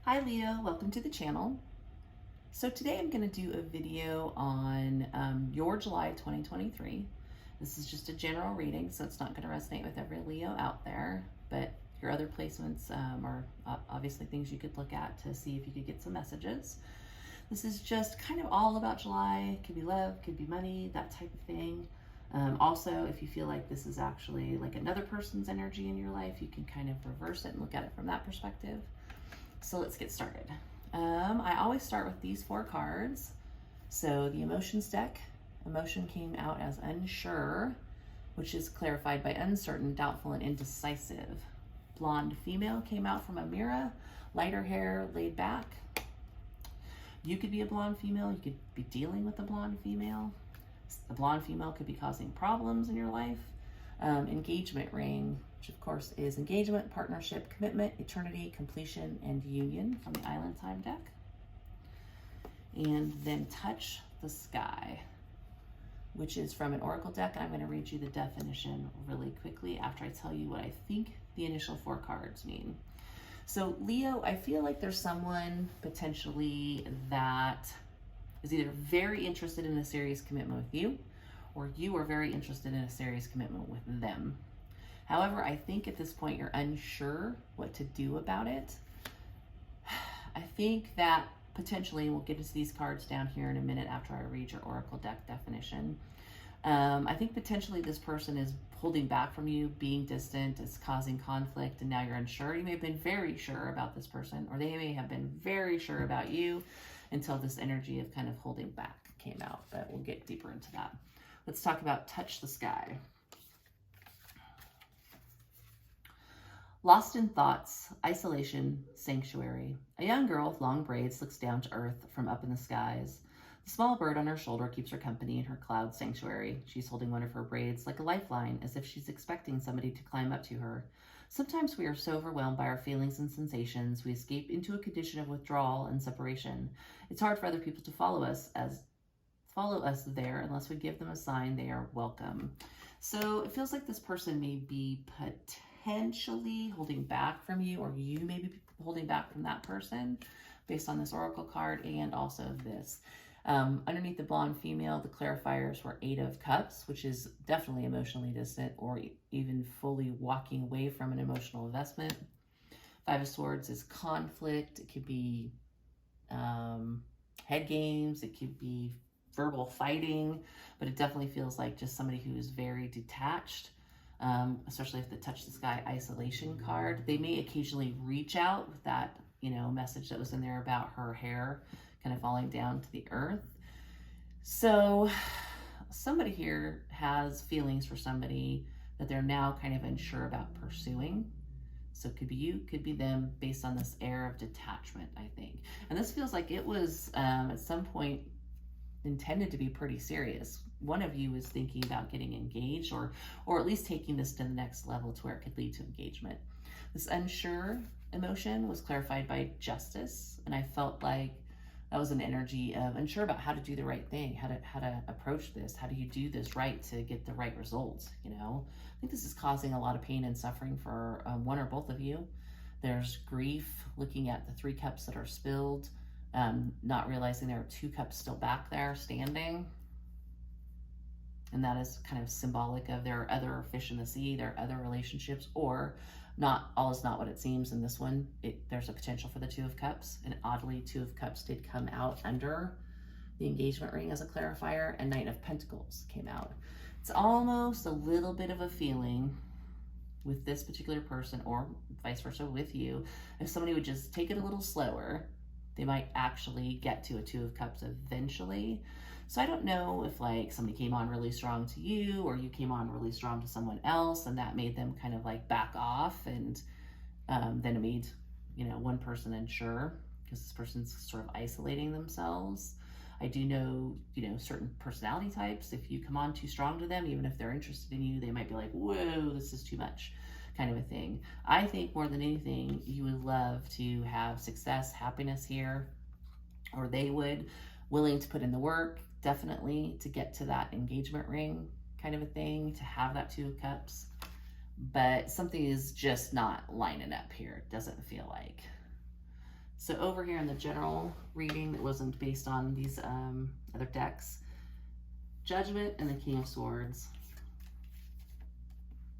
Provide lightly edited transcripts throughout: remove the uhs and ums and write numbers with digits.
Hi Leo, welcome to the channel. So today I'm going to do a video on your July 2023. This is just a general reading, so it's not going to resonate with every Leo out there, but your other placements are obviously things you could look at to see if you could get some messages. This is just kind of all about July. Could be love, could be money, that type of thing. Also, if you feel like this is actually like another person's energy in your life, you can kind of reverse it and look at it from that perspective. So let's get started. I always start with these 4 cards. So the emotions deck, emotion came out as unsure, which is clarified by uncertain, doubtful, and indecisive. Blonde female came out from Amira, lighter hair, laid back. You could be a blonde female. You could be dealing with a blonde female. The blonde female could be causing problems in your life. Engagement ring, which of course is engagement, partnership, commitment, eternity, completion, and union from the Island Time deck. And then touch the sky, which is from an oracle deck. I'm going to read you the definition really quickly after I tell you what I think the initial 4 cards mean. So Leo, I feel like there's someone potentially that is either very interested in a serious commitment with you, or you are very interested in a serious commitment with them. However, I think at this point you're unsure what to do about it. I think that potentially, we'll get into these cards down here in a minute after I read your oracle deck definition. I think potentially this person is holding back from you, being distant, is causing conflict, and now you're unsure. You may have been very sure about this person, or they may have been very sure about you until this energy of kind of holding back came out, but we'll get deeper into that. Let's talk about touch the sky. Lost in thoughts, isolation, sanctuary. A young girl with long braids looks down to earth from up in the skies. The small bird on her shoulder keeps her company in her cloud sanctuary. She's holding one of her braids like a lifeline, as if she's expecting somebody to climb up to her. Sometimes we are so overwhelmed by our feelings and sensations, we escape into a condition of withdrawal and separation. It's hard for other people to follow us there unless we give them a sign they are welcome. So it feels like this person may be potentially holding back from you, or you may be holding back from that person based on this oracle card and also this. Underneath the blonde female, the clarifiers were 8 of Cups, which is definitely emotionally distant or even fully walking away from an emotional investment. 5 of Swords is conflict. It could be head games. It could be verbal fighting, but it definitely feels like just somebody who is very detached, especially if the touch the sky isolation card. They may occasionally reach out with that, message that was in there about her hair kind of falling down to the earth. So somebody here has feelings for somebody that they're now kind of unsure about pursuing. So it could be you, could be them, based on this air of detachment, I think. And this feels like it was at some point intended to be pretty serious. One of you is thinking about getting engaged, or at least taking this to the next level to where it could lead to engagement. This unsure emotion was clarified by Justice, and I felt like that was an energy of unsure about how to do the right thing, how to approach this, how do you do this right to get the right results, I think this is causing a lot of pain and suffering for one or both of you. There's grief, looking at the 3 cups that are spilled, not realizing there are 2 cups still back there standing. And that is kind of symbolic of there are other fish in the sea, there are other relationships, or not all is not what it seems. In this one, there's a potential for the 2 of Cups, and oddly 2 of Cups did come out under the engagement ring as a clarifier, and Knight of Pentacles came out. It's almost a little bit of a feeling with this particular person, or vice versa with you, if somebody would just take it a little slower, they might actually get to a 2 of Cups eventually. So I don't know if like somebody came on really strong to you, or you came on really strong to someone else, and that made them kind of like back off, and then it made, one person unsure because this person's sort of isolating themselves. I do know, certain personality types, if you come on too strong to them, even if they're interested in you, they might be like, whoa, this is too much, kind of a thing. I think more than anything, you would love to have success, happiness here, or they would, willing to put in the work, definitely, to get to that engagement ring kind of a thing, to have that 2 of Cups. But something is just not lining up here, it doesn't feel like. So over here in the general reading that wasn't based on these other decks, Judgment and the King of Swords,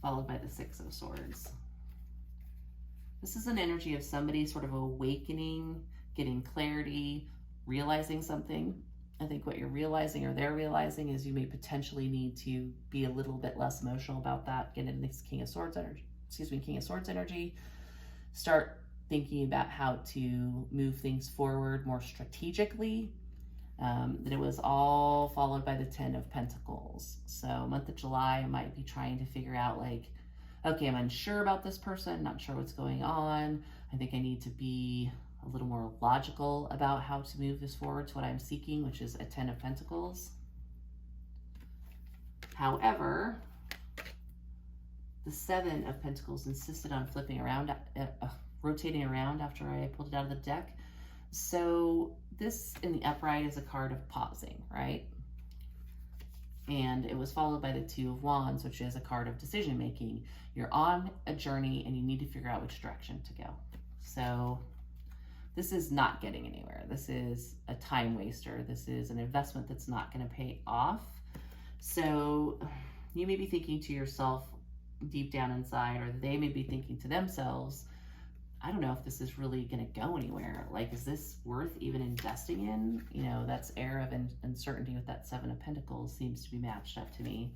followed by the Six of Swords. This is an energy of somebody sort of awakening, getting clarity, realizing something. I think what you're realizing or they're realizing is you may potentially need to be a little bit less emotional about that. Get into this King of Swords energy, King of Swords energy. Start thinking about how to move things forward more strategically. That it was all followed by the 10 of Pentacles. So month of July, I might be trying to figure out like, okay, I'm unsure about this person, not sure what's going on. I think I need to be a little more logical about how to move this forward to what I'm seeking, which is a 10 of Pentacles. However, the 7 of Pentacles insisted on flipping around, rotating around after I pulled it out of the deck. So this in the upright is a card of pausing, right? And it was followed by the 2 of Wands, which is a card of decision making. You're on a journey and you need to figure out which direction to go. So this is not getting anywhere. This is a time waster. This is an investment that's not going to pay off. So you may be thinking to yourself deep down inside, or they may be thinking to themselves, I don't know if this is really going to go anywhere. Like, is this worth even investing in? You know, that's air of uncertainty with that 7 of Pentacles seems to be matched up to me.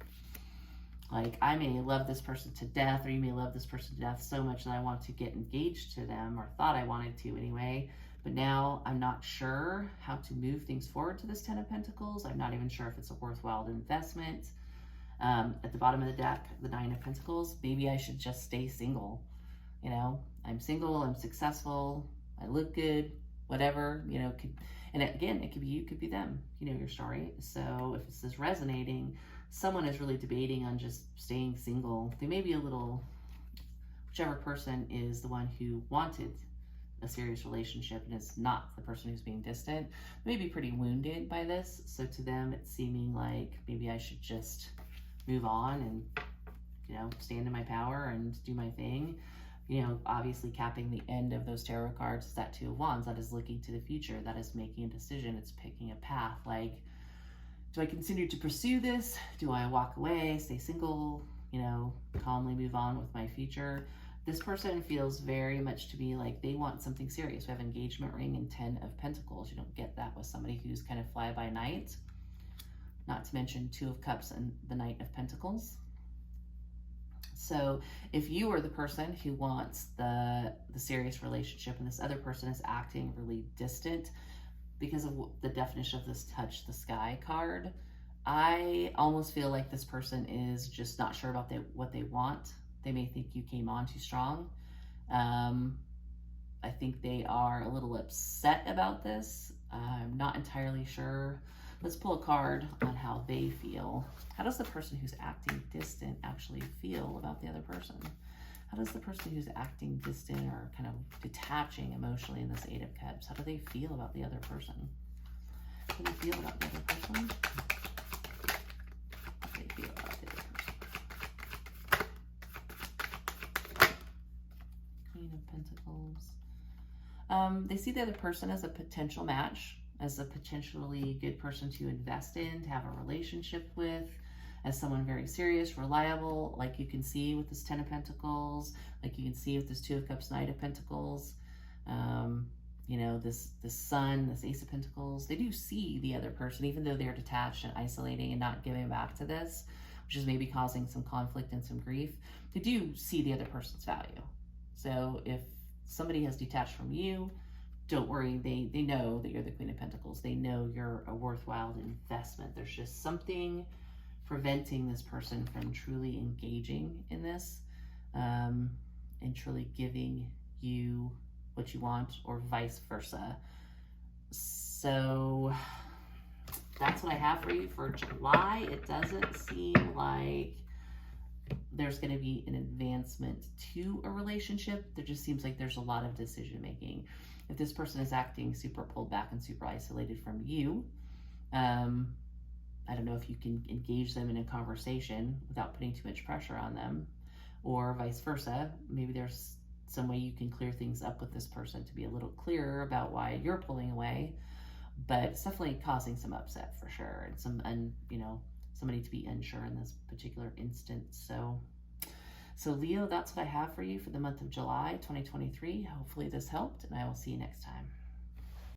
Like, I may love this person to death, or you may love this person to death so much that I want to get engaged to them, or thought I wanted to anyway. But now I'm not sure how to move things forward to this 10 of Pentacles. I'm not even sure if it's a worthwhile investment. At the bottom of the deck, the 9 of Pentacles, maybe I should just stay single. You know, I'm single, I'm successful, I look good, whatever, you know, and again, it could be you, could be them, you know, your story. So if this is resonating, someone is really debating on just staying single. They may be a little, whichever person is the one who wanted a serious relationship and is not the person who's being distant, may be pretty wounded by this. So to them, it's seeming like maybe I should just move on and, you know, stand in my power and do my thing. You know, obviously capping the end of those tarot cards is that 2 of Wands. That is looking to the future. That is making a decision. It's picking a path. Like, do I continue to pursue this? Do I walk away, stay single, you know, calmly move on with my future? This person feels very much to me like they want something serious. We have engagement ring and 10 of Pentacles. You don't get that with somebody who's kind of fly by night. Not to mention 2 of Cups and the Knight of Pentacles. So if you are the person who wants the serious relationship and this other person is acting really distant because of the definition of this touch the sky card, I almost feel like this person is just not sure about what they want. They may think you came on too strong. I think they are a little upset about this. I'm not entirely sure. Let's pull a card on how they feel. How does the person who's acting distant actually feel about the other person? How does the person who's acting distant or kind of detaching emotionally in this 8 of Cups, how do they feel about the other person? How do they feel about the other person? How do they feel about the other person? Queen of Pentacles. They see the other person as a potential match, as a potentially good person to invest in, to have a relationship with, as someone very serious, reliable, like you can see with this 10 of Pentacles, like you can see with this 2 of Cups, Knight of Pentacles, you know, this Sun, this Ace of Pentacles. They do see the other person, even though they're detached and isolating and not giving back to this, which is maybe causing some conflict and some grief. They do see the other person's value. So if somebody has detached from you, don't worry, they know that you're the Queen of Pentacles. They know you're a worthwhile investment. There's just something preventing this person from truly engaging in this and truly giving you what you want, or vice versa. So that's what I have for you for July. It doesn't seem like there's going to be an advancement to a relationship. There just seems like there's a lot of decision making. If this person is acting super pulled back and super isolated from you, I don't know if you can engage them in a conversation without putting too much pressure on them, or vice versa. Maybe there's some way you can clear things up with this person to be a little clearer about why you're pulling away. But it's definitely causing some upset for sure, and somebody to be unsure in this particular instance. So Leo, that's what I have for you for the month of July 2023. Hopefully this helped, and I will see you next time.